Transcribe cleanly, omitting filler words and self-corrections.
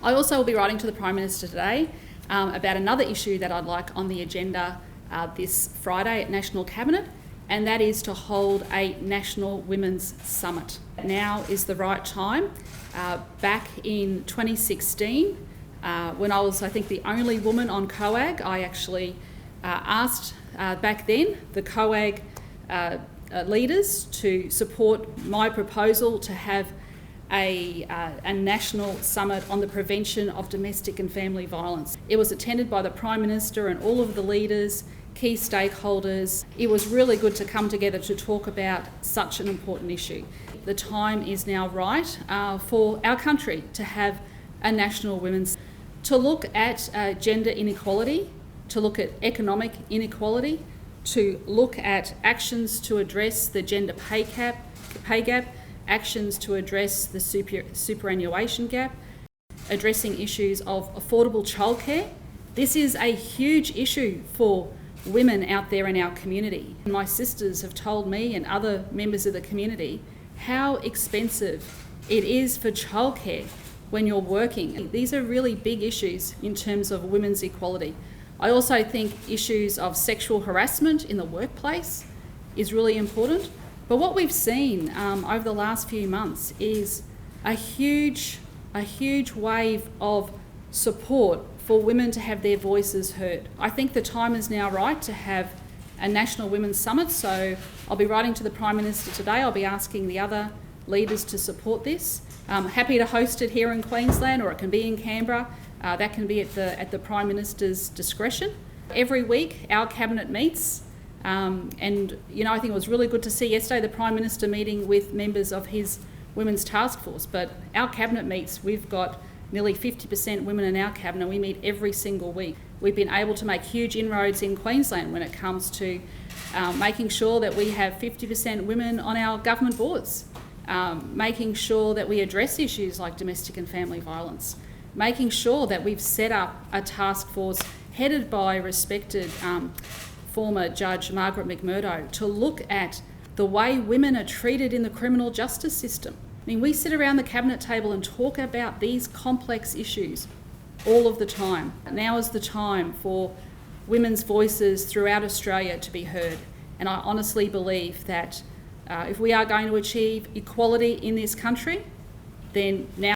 I also will be writing to the Prime Minister today about another issue that I'd like on the agenda this Friday at National Cabinet, and that is to hold a National Women's Summit. Now is the right time. Back in 2016, when I was, I think, the only woman on COAG, I actually asked back then the COAG leaders to support my proposal to have a national summit on the prevention of domestic and family violence. It was attended by the Prime Minister and all of the leaders, key stakeholders. It was really good to come together to talk about such an important issue. The time is now right for our country to have a national women's, to look at gender inequality, to look at economic inequality, to look at actions to address the gender pay gap, actions to address the superannuation gap, addressing issues of affordable childcare. This is a huge issue for women out there in our community. My sisters have told me and other members of the community how expensive it is for childcare when you're working. These are really big issues in terms of women's equality. I also think issues of sexual harassment in the workplace is really important. But what we've seen over the last few months is a huge wave of support for women to have their voices heard. I think the time is now right to have a National Women's Summit, so I'll be writing to the Prime Minister today. I'll be asking the other leaders to support this. I'm happy to host it here in Queensland, or it can be in Canberra. That can be at the Prime Minister's discretion. Every week our Cabinet meets. And I think it was really good to see yesterday the Prime Minister meeting with members of his Women's Task Force. But our Cabinet meets, we've got nearly 50% women in our Cabinet. We meet every single week. We've been able to make huge inroads in Queensland when it comes to making sure that we have 50% women on our government boards, making sure that we address issues like domestic and family violence, making sure that we've set up a task force headed by respected former Judge Margaret McMurdo to look at the way women are treated in the criminal justice system. I mean, we sit around the Cabinet table and talk about these complex issues all of the time. Now is the time for women's voices throughout Australia to be heard. And I honestly believe that if we are going to achieve equality in this country, then now